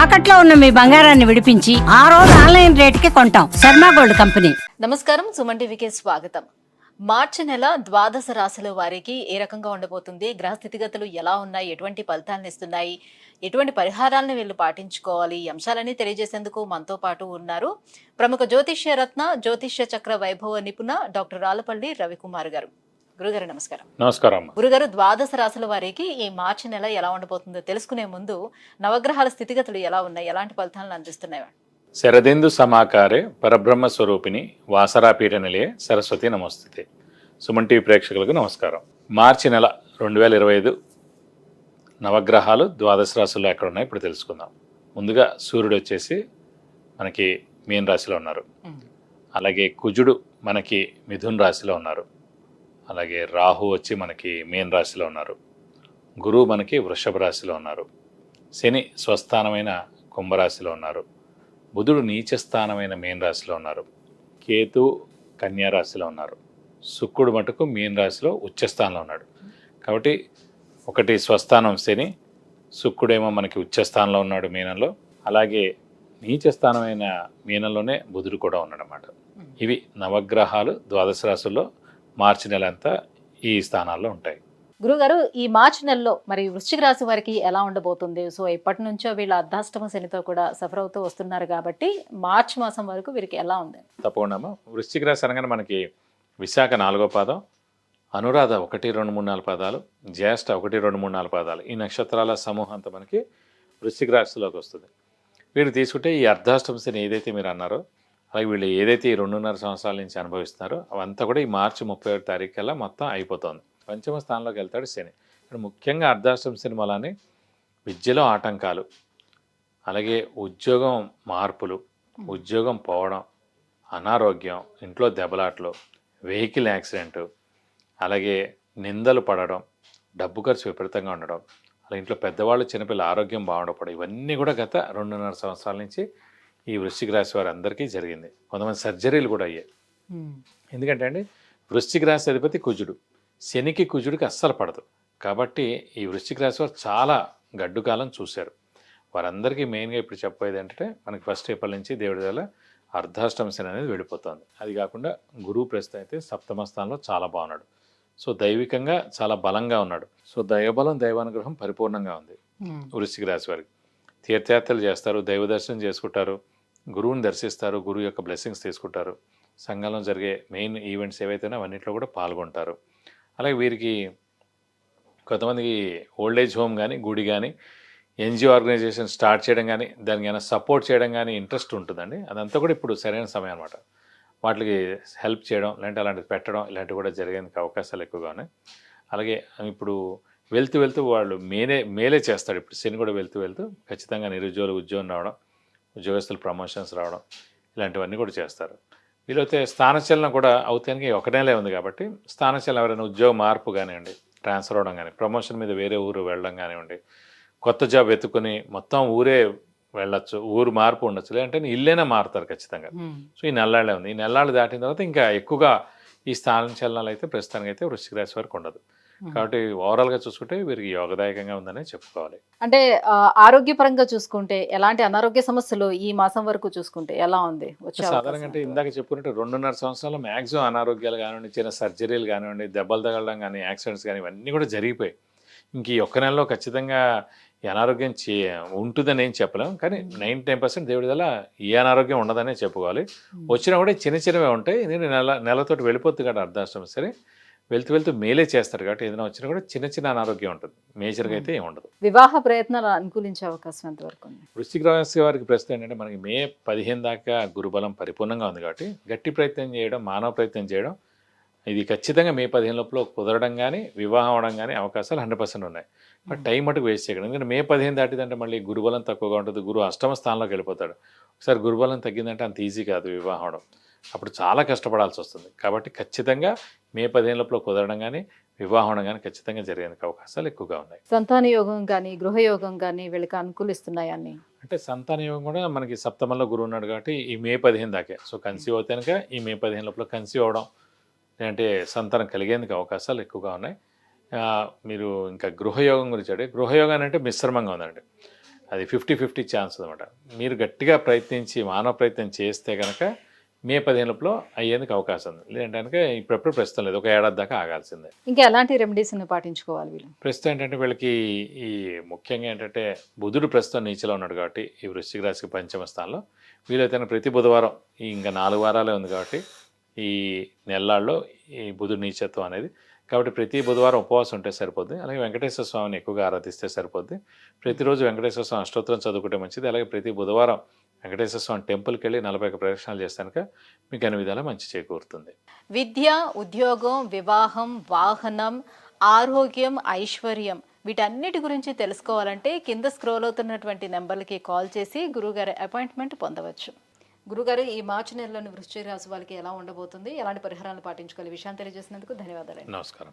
తాకట్లో ఉన్న మీ బంగారాన్ని విడిపించి ఆ రోజు ఆన్లైన్ రేటుకి కొంటాం. Sharma gold company. నమస్కారం, సుమన్ టీవీకి స్వాగతం. మార్చి నెల ద్వాదశ రాశుల వారికి ఏ రకంగా ఉండబోతుంది, గ్రహ స్థితిగతులు ఎలా ఉన్నాయి, ఎటువంటి ఫలితాలను ఇస్తున్నాయి, ఎటువంటి పరిహారాలను వీళ్ళు పాటించుకోవాలి, ఈ అంశాలన్నీ తెలియజేసేందుకు మనతో పాటు ఉన్నారు ప్రముఖ జ్యోతిష్య రత్న, జ్యోతిష్య చక్ర వైభవ నిపుణ డాక్టర్ రాళ్లపల్లి రవికుమార్ గారు. గురుగారు నమస్కారం. నమస్కారం. గురుగారు, ద్వాదశ రాశుల వారికి ఈ మార్చి నెల ఎలా ఉండబోతుందో తెలుసుకునే ముందు నవగ్రహాల స్థితిగతులు ఎలా ఉన్నాయి, ఎలాంటి ఫలితాలను అందిస్తున్నాయి? శరదిందు సమాకారే పరబ్రహ్మ స్వరూపిణి వాసరాపీఠ నిలయే సరస్వతి నమస్తే. సుమన్ టీవీ ప్రేక్షకులకు నమస్కారం. మార్చి నెల 2025 నవగ్రహాలు ద్వాదశ రాశుల్లో ఎక్కడ ఉన్నాయి ఇప్పుడు తెలుసుకుందాం. ముందుగా సూర్యుడు వచ్చేసి మనకి మీన రాశిలో ఉన్నారు. అలాగే కుజుడు మనకి మిథున్ రాశిలో ఉన్నారు. అలాగే రాహు వచ్చి మనకి మీన రాశిలో ఉన్నారు. గురువు మనకి వృషభ రాశిలో ఉన్నారు. శని స్వస్థానమైన కుంభరాశిలో ఉన్నారు. బుధుడు నీచస్థానమైన మీన రాశిలో ఉన్నారు. కేతు కన్యా రాశిలో ఉన్నారు. శుక్రుడు మటుకు మీన రాశిలో ఉచ్చస్థానంలో ఉన్నాడు. కాబట్టి ఒకటి స్వస్థానం శని, శుక్రుడేమో మనకి ఉచ్చస్థానంలో ఉన్నాడు మీనంలో. అలాగే నీచస్థానమైన మీనంలోనే బుధుడు కూడా ఉన్నాడన్నమాట. ఇవి నవగ్రహాలు ద్వాదశ రాశుల్లో మార్చి నెల అంతా ఈ స్థానాల్లో ఉంటాయి. గురుగారు, ఈ మార్చి నెలలో మరి వృశ్చిక రాశి వారికి ఎలా ఉండబోతుంది? సో ఇప్పటి నుంచో వీళ్ళ అర్ధాష్టమ శనితో కూడా సఫర్ అవుతూ వస్తున్నారు కాబట్టి మార్చి మాసం వరకు వీరికి ఎలా ఉంది? తప్పకుండా. వృశ్చిక రాశి అనగానే మనకి విశాఖ 4వ పాదం, అనురాధ 1, 2, 3, 4 పాదాలు, జ్యేష్ఠ 1, 2, 3, 4 పాదాలు, ఈ నక్షత్రాల సమూహం అంతా మనకి వృశ్చిక రాశిలోకి వస్తుంది. వీళ్ళు తీసుకుంటే ఈ అర్ధాష్టమ శని ఏదైతే మీరు అన్నారో, అలాగే వీళ్ళు ఏదైతే ఈ 2.5 సంవత్సరాల నుంచి అనుభవిస్తున్నారో అవంతా కూడా ఈ మార్చి 31 తారీఖు కల్లా మొత్తం అయిపోతుంది. పంచమ స్థానంలోకి వెళ్తాడు శని. ఇక్కడ ముఖ్యంగా అర్ధాష్టమ శని వలన విద్యలో ఆటంకాలు, అలాగే ఉద్యోగం మార్పులు, ఉద్యోగం పోవడం, అనారోగ్యం, ఇంట్లో దెబ్బలాట్లు, వెహికల్ యాక్సిడెంట్, అలాగే నిందలు పడడం, డబ్బు ఖర్చు విపరీతంగా ఉండడం, అలా ఇంట్లో పెద్దవాళ్ళు చిన్నపిల్లల ఆరోగ్యం బాగుండకపోవడం, ఇవన్నీ కూడా గత 2.5 సంవత్సరాల నుంచి ఈ వృశ్చిక రాశి వారు అందరికీ జరిగింది. కొంతమంది సర్జరీలు కూడా అయ్యాయి. ఎందుకంటే అండి, వృశ్చిక రాశి అధిపతి కుజుడు. శనికి కుజుడికి అస్సలు పడదు. కాబట్టి ఈ వృశ్చిక రాశి వారు చాలా గడ్డు కాలం చూశారు. వారందరికీ మెయిన్గా ఇప్పుడు చెప్పేది ఏంటంటే, మనకి ఫస్ట్ ఏప్రిల్ నుంచి దేవుడి వల్ల అర్ధాష్టమ శని అనేది వెళ్ళిపోతుంది. అది కాకుండా గురువు ప్రస్తుతం అయితే సప్తమ స్థానంలో చాలా బాగున్నాడు. సో దైవికంగా చాలా బలంగా ఉన్నాడు. సో దైవబలం, దైవానుగ్రహం పరిపూర్ణంగా ఉంది వృశ్చిక రాశి వారికి. తీర్థయాత్రలు చేస్తారు, దైవ దర్శనం చేసుకుంటారు, గురువుని దర్శిస్తారు, గురువు యొక్క బ్లెస్సింగ్స్ తీసుకుంటారు, సంఘంలో జరిగే మెయిన్ ఈవెంట్స్ ఏవైతేనో అవన్నింటిలో కూడా పాల్గొంటారు. అలాగే వీరికి కొంతమందికి ఓల్డ్ ఏజ్ హోమ్ కానీ, గుడి కానీ, ఎన్జిఓ ఆర్గనైజేషన్ స్టార్ట్ చేయడం కానీ, దానికి ఏమైనా సపోర్ట్ చేయడం కానీ ఇంట్రెస్ట్ ఉంటుందండి. అదంతా కూడా ఇప్పుడు సరైన సమయం అనమాట. వాటికి హెల్ప్ చేయడం, లేదంటే అలాంటివి పెట్టడం, ఇలాంటివి కూడా జరిగేందుకు అవకాశాలు ఎక్కువగా ఉన్నాయి. అలాగే ఇప్పుడు వెళ్తూ వాళ్ళు మేలే చేస్తాడు. ఇప్పుడు శని కూడా వెళ్తూ ఖచ్చితంగా నిరుద్యోగులు ఉద్యోగం రావడం, ఉద్యోగస్తులు ప్రమోషన్స్ రావడం, ఇలాంటివన్నీ కూడా చేస్తారు. వీలైతే స్థానచలనం కూడా అవుతానికి 1 నెలే ఉంది కాబట్టి స్థానచలనం, ఎవరైనా ఉద్యోగ మార్పు కానివ్వండి, ట్రాన్స్ఫర్ అవ్వడం కానీ, ప్రమోషన్ మీద వేరే ఊరు వెళ్ళడం కానివ్వండి, కొత్త జాబ్ వెతుకుని మొత్తం ఊరే వెళ్ళొచ్చు, ఊరు మార్పు ఉండొచ్చు, లేదంటే ఇల్లైనా మారుతారు ఖచ్చితంగా. సో ఈ నెల్లాళ్ళే ఉంది. ఈ నెల్లాళ్ళు దాటిన తర్వాత ఇంకా ఎక్కువగా ఈ స్థానచలనాలు అయితే ప్రస్తుతానికి అయితే వృశ్చిక రాశి వారికి ఉండదు. కాబట్టి ఓవరాల్గా చూసుకుంటే వీరికి యోగదాయకంగా ఉందనే చెప్పుకోవాలి. అంటే ఆరోగ్యపరంగా చూసుకుంటే ఎలాంటి అనారోగ్య సమస్యలు ఈ మాసం వరకు చూసుకుంటే ఎలా ఉంది? సాధారణంగా అంటే ఇందాక చెప్పుకున్నట్టు 2.5 సంవత్సరాలు మ్యాక్సిమం అనారోగ్యాలు కానివ్వండి, చిన్న సర్జరీలు కానివ్వండి, దెబ్బలు తగలడం కానీ, యాక్సిడెంట్స్ కానీ, ఇవన్నీ కూడా జరిగిపోయాయి. ఇంక ఈ 1 నెలలో ఖచ్చితంగా ఈ అనారోగ్యం ఉంటుందని ఏం చెప్పలేం. కానీ 99% దేవుడి వల్ల ఏ అనారోగ్యం ఉండదనే చెప్పుకోవాలి. వచ్చినా కూడా చిన్నవే ఉంటాయి. నేను నెలతోటి వెళ్ళిపోతుంది కాబట్టి అర్ధాష్టమ సరే వెళ్తూ మేలే చేస్తారు కాబట్టి ఏదైనా వచ్చినా కూడా చిన్న అనారోగ్యం ఉంటుంది. మేజర్గా అయితే ఏమి ఉండదు. వివాహ ప్రయత్నాలు అనుకూలించే అవకాశం ఎంతవరకు ఉంది? వృశ్చిక రాశి వారికి ప్రస్తుతం ఏంటంటే, మనకి మే 15 దాకా గురుబలం పరిపూర్ణంగా ఉంది కాబట్టి గట్టి ప్రయత్నం చేయడం, మానవ ప్రయత్నం చేయడం, ఇది ఖచ్చితంగా మే 15 లోపల కుదరడం కానీ, వివాహం అవడం కానీ అవకాశాలు 100% ఉన్నాయి. బట్ టైం మటుకు వేస్ట్ చేయడం. ఎందుకంటే మే 15 దాటిదంటే మళ్ళీ గురుబలం తక్కువగా ఉంటుంది. గురువు అష్టమ స్థానంలోకి వెళ్ళిపోతాడు. ఒకసారి గురుబలం తగ్గిందంటే అంత ఈజీ కాదు వివాహం అవడం. అప్పుడు చాలా కష్టపడాల్సి వస్తుంది. కాబట్టి ఖచ్చితంగా మే 15 లోపల కుదరడం కానీ, వివాహం అవడం కానీ ఖచ్చితంగా జరిగేందుకు అవకాశాలు ఎక్కువగా ఉన్నాయి. సంతాన యోగం కానీ, గృహయోగం కానీ వీళ్ళకి అనుకూలిస్తున్నాయని అంటే సంతాన యోగం కూడా మనకి సప్తమంలో గురువు ఉన్నాడు కాబట్టి ఈ మే 15 దాకే. సో కన్సీవ్ అవుతే కనుక ఈ మే 15 లోపల కన్సీవ్ అవడం, లేదంటే సంతానం కలిగేందుకు అవకాశాలు ఎక్కువగా ఉన్నాయి. మీరు ఇంకా గృహయోగం గురించి అంటే, గృహయోగాన్ని అంటే మిశ్రమంగా ఉందండి. అది 50-50 ఛాన్స్ అనమాట. మీరు గట్టిగా ప్రయత్నించి మానవ ప్రయత్నం చేస్తే కనుక మే 15 లోపల అయ్యేందుకు అవకాశం ఉంది. లేదంటే కనుక ఇప్పుడప్పుడు ప్రస్తుతం లేదు, ఒక ఏడాది దాకా ఆగాల్సిందే. ఇంకా ఎలాంటి రెమెడీస్ని పాటించుకోవాలి వీళ్ళు? ప్రస్తుతం ఏంటంటే వీళ్ళకి ఈ ముఖ్యంగా ఏంటంటే బుధుడు ప్రస్తుతం నీచలో ఉన్నాడు కాబట్టి ఈ వృశ్చిక రాశికి పంచమ స్థానంలో వీలైతే ప్రతి బుధవారం ఇంకా 4 వారాలే ఉంది కాబట్టి ఈ నెలల్లో ఈ బుధుడు నీచత్వం అనేది, కాబట్టి ప్రతి బుధవారం ఉపవాసం ఉంటే సరిపోద్ది. అలాగే వెంకటేశ్వర స్వామిని ఎక్కువగా ఆరాధిస్తే సరిపోద్ది. ప్రతిరోజు వెంకటేశ్వర స్వామి అష్టోత్తరం చదువుకుంటే మంచిది. అలాగే ప్రతి బుధవారం వెంకటేశ్వర స్వామి టెంపుల్కి వెళ్ళి 41 ప్రదక్షిణాలు చేస్తానుక మీకు అన్ని విధాలా మంచి చేకూరుతుంది. విద్య, ఉద్యోగం, వివాహం, వాహనం, ఆరోగ్యం, ఐశ్వర్యం వీటన్నిటి గురించి తెలుసుకోవాలంటే కింద స్క్రోల్ అవుతున్నటువంటి నెంబర్లకి కాల్ చేసి గురుగారి అపాయింట్మెంట్ పొందవచ్చు. గురుగారు, ఈ మార్చి నెలలోని వృశ్చిక రాశి వాళ్ళకి ఎలా ఉండబోతుంది, ఎలాంటి పరిహారాలు పాటించుకోవాలి, విషయాన్ని తెలియజేసినందుకు ధన్యవాదాలు. నమస్కారం.